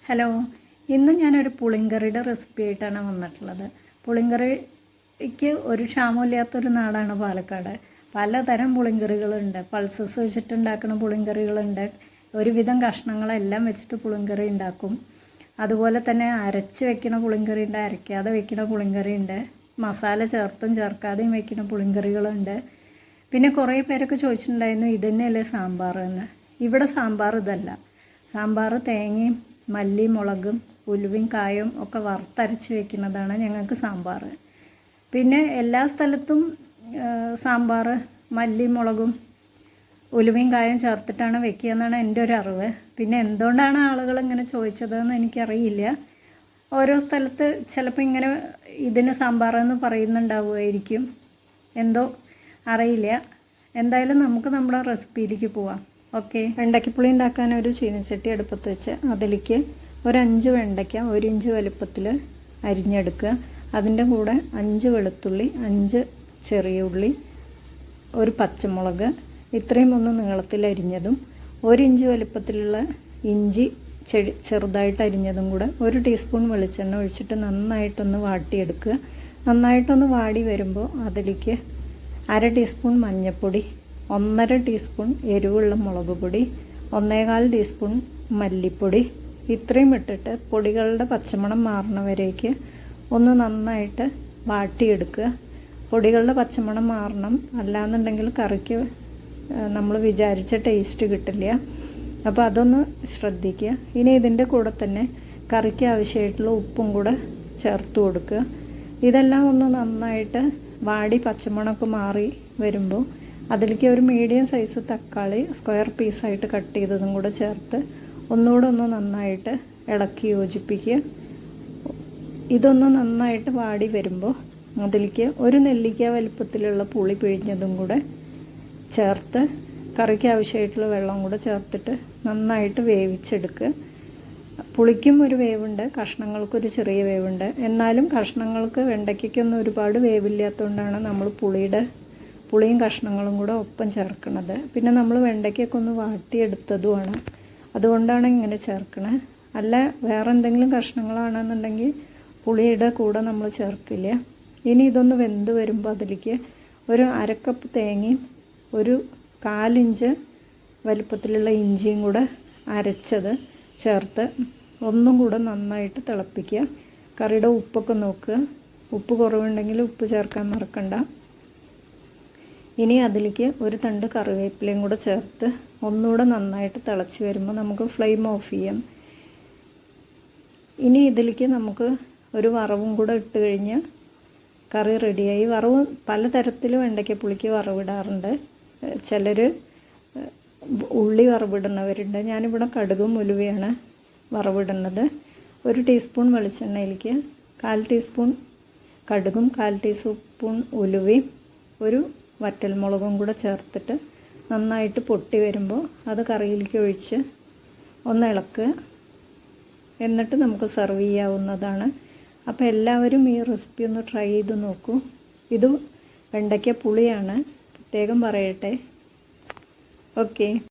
Hello, ഇന്ന് ഞാനൊരു പുളിങ്കറിയുടെ recipe ആയിട്ടാണ് വന്നിട്ടുള്ളത്. പുളിങ്കറിക്ക് ഒരു ക്ഷാമമില്ലാത്തൊരു നാടാണ് പാലക്കാട്. പലതരം പുളിങ്കറികളുണ്ട്. പൾസസ് വെച്ചിട്ടുണ്ടാക്കുന്ന പുളിങ്കറികളുണ്ട്. ഒരുവിധം കഷ്ണങ്ങളെല്ലാം വെച്ചിട്ട് പുളിങ്കറി ഉണ്ടാക്കും. അതുപോലെ തന്നെ അരച്ച് വെക്കുന്ന പുളിങ്കറി ഉണ്ട്, അരയ്ക്കാതെ വെക്കുന്ന പുളിങ്കറി ഉണ്ട്, മസാല ചേർത്തും ചേർക്കാതെയും വെക്കുന്ന പുളിങ്കറികളുണ്ട്. പിന്നെ കുറേ പേരൊക്കെ ചോദിച്ചിട്ടുണ്ടായിരുന്നു ഇതന്നെയല്ലേ സാമ്പാർ എന്ന്. ഇവിടെ സാമ്പാർ ഇതല്ല. സാമ്പാർ തേങ്ങയും മല്ലി മുളകും ഉലുവയും കായും ഒക്കെ വറുത്തരച്ച് വെക്കുന്നതാണ് ഞങ്ങൾക്ക് സാമ്പാർ. പിന്നെ എല്ലാ സ്ഥലത്തും സാമ്പാർ മല്ലി മുളകും ഉലുവയും കായും ചേർത്തിട്ടാണ് വെക്കുക എന്നാണ് എൻ്റെ ഒരു അറിവ്. പിന്നെ എന്തുകൊണ്ടാണ് ആളുകൾ ഇങ്ങനെ ചോദിച്ചതെന്ന് എനിക്കറിയില്ല. ഓരോ സ്ഥലത്ത് ചിലപ്പോൾ ഇങ്ങനെ ഇതിന് സാമ്പാർ എന്ന് പറയുന്നുണ്ടാവുമായിരിക്കും, എന്തോ അറിയില്ല. എന്തായാലും നമുക്ക് നമ്മുടെ റെസിപ്പിയിലേക്ക് പോവാം. ഓക്കെ, വെണ്ടയ്ക്കപ്പുളി ഉണ്ടാക്കാൻ ഒരു ചീനച്ചട്ടി അടുപ്പത്ത് വെച്ച് അതിലേക്ക് ഒരു 5 വെണ്ടയ്ക്ക 1 ഇഞ്ച് വലുപ്പത്തിൽ അരിഞ്ഞെടുക്കുക. അതിൻ്റെ കൂടെ 5 വെളുത്തുള്ളി, 5 ചെറിയ ഉള്ളി, ഒരു പച്ചമുളക് ഇത്രയും ഒന്ന് നീളത്തിൽ അരിഞ്ഞതും 1 ഇഞ്ച് വലുപ്പത്തിലുള്ള ഇഞ്ചി ചെറുതായിട്ട് അരിഞ്ഞതും കൂടെ 1 ടീസ്പൂൺ വെളിച്ചെണ്ണ ഒഴിച്ചിട്ട് നന്നായിട്ടൊന്ന് വാട്ടിയെടുക്കുക. നന്നായിട്ടൊന്ന് വാടി വരുമ്പോൾ അതിലേക്ക് 1/2 ടീസ്പൂൺ മഞ്ഞൾപ്പൊടി, 1/2 ടീസ്പൂൺ എരിവുള്ള മുളക് പൊടി, 1/4 ടീസ്പൂൺ മല്ലിപ്പൊടി ഇത്രയും ഇട്ടിട്ട് പൊടികളുടെ പച്ചമണം മാറണവരേക്ക് ഒന്ന് നന്നായിട്ട് വാട്ടിയെടുക്കുക. പൊടികളുടെ പച്ചമണം മാറണം, അല്ലാന്നുണ്ടെങ്കിൽ കറിക്ക് നമ്മൾ വിചാരിച്ച ടേസ്റ്റ് കിട്ടില്ല. അപ്പോൾ അതൊന്ന് ശ്രദ്ധിക്കുക. ഇനി ഇതിൻ്റെ കൂടെ തന്നെ കറിക്ക് ആവശ്യമായിട്ടുള്ള ഉപ്പും കൂടെ ചേർത്ത് കൊടുക്കുക. ഇതെല്ലാം ഒന്ന് നന്നായിട്ട് വാടി പച്ചമണമൊക്കെ മാറി വരുമ്പോൾ അതിലേക്ക് ഒരു മീഡിയം സൈസ് തക്കാളി സ്ക്വയർ പീസായിട്ട് കട്ട് ചെയ്തതും കൂടെ ചേർത്ത് ഒന്നുകൂടെ ഒന്ന് നന്നായിട്ട് ഇളക്കി യോജിപ്പിക്കുക. ഇതൊന്ന് നന്നായിട്ട് വാടി വരുമ്പോൾ അതിലേക്ക് ഒരു നെല്ലിക്ക വലിപ്പത്തിലുള്ള പുളി പിഴിഞ്ഞതും കൂടെ ചേർത്ത് കറിക്ക് ആവശ്യമായിട്ടുള്ള വെള്ളം കൂടെ ചേർത്തിട്ട് നന്നായിട്ട് വേവിച്ചെടുക്കുക. പുളിക്കും ഒരു വേവുണ്ട്, കഷ്ണങ്ങൾക്കൊരു ചെറിയ വേവുണ്ട്. എന്നാലും കഷ്ണങ്ങൾക്ക് വെണ്ടയ്ക്കൊന്നും ഒരുപാട് വേവില്ലാത്തതുകൊണ്ടാണ് നമ്മൾ പുളിയും കഷ്ണങ്ങളും കൂടെ ഒപ്പം ചേർക്കുന്നത്. പിന്നെ നമ്മൾ വെണ്ടയ്ക്കൊക്കെ ഒന്ന് വാട്ടിയെടുത്തതുമാണ്, അതുകൊണ്ടാണ് ഇങ്ങനെ ചേർക്കണത്. അല്ല വേറെ എന്തെങ്കിലും കഷ്ണങ്ങളാണെന്നുണ്ടെങ്കിൽ പുളിയുടെ കൂടെ നമ്മൾ ചേർക്കില്ല. ഇനി ഇതൊന്ന് വെന്ത് വരുമ്പോൾ അതിലേക്ക് ഒരു 1/2 കപ്പ് തേങ്ങയും ഒരു 1/4 ഇഞ്ച് വലിപ്പത്തിലുള്ള ഇഞ്ചിയും കൂടെ അരച്ചത് ചേർത്ത് ഒന്നും കൂടെ നന്നായിട്ട് തിളപ്പിക്കുക. കറിയുടെ ഉപ്പൊക്കെ നോക്കുക. ഉപ്പ് കുറവുണ്ടെങ്കിൽ ഉപ്പ് ചേർക്കാൻ മറക്കണ്ട. ഇനി അതിലേക്ക് ഒരു തണ്ട് കറിവേപ്പിലയും കൂടെ ചേർത്ത് ഒന്നുകൂടെ നന്നായിട്ട് തിളച്ച് വരുമ്പോൾ നമുക്ക് ഫ്ലെയിം ഓഫ് ചെയ്യാം. ഇനി ഇതിലേക്ക് നമുക്ക് ഒരു വറവും കൂടെ ഇട്ട് കഴിഞ്ഞ് കറി റെഡിയായി. വറവ് പലതരത്തിൽ വെണ്ടയ്ക്കപ്പുളിക്ക് വറവിടാറുണ്ട്. ചിലർ ഉള്ളി വറവിടുന്നവരുണ്ട്. ഞാനിവിടെ കടുകും ഉലുവയാണ് വറവിടുന്നത്. 1 ടീസ്പൂൺ വെളിച്ചെണ്ണയിലേക്ക് 1/4 ടീസ്പൂൺ കടുകും 1/4 ടീസ്പൂൺ ഉലുവയും ഒരു വറ്റൽമുളകും കൂടെ ചേർത്തിട്ട് നന്നായിട്ട് പൊട്ടി വരുമ്പോൾ അത് കറിയിലേക്ക് ഒഴിച്ച് ഒന്ന് ഇളക്കുക. എന്നിട്ട് നമുക്ക് സെർവ് ചെയ്യാവുന്നതാണ്. അപ്പോൾ എല്ലാവരും ഈ റെസിപ്പി ഒന്ന് ട്രൈ ചെയ്ത് നോക്കൂ. ഇത് വെണ്ടയ്ക്ക പുളിയാണ്, പ്രത്യേകം പറയട്ടെ. ഓക്കെ.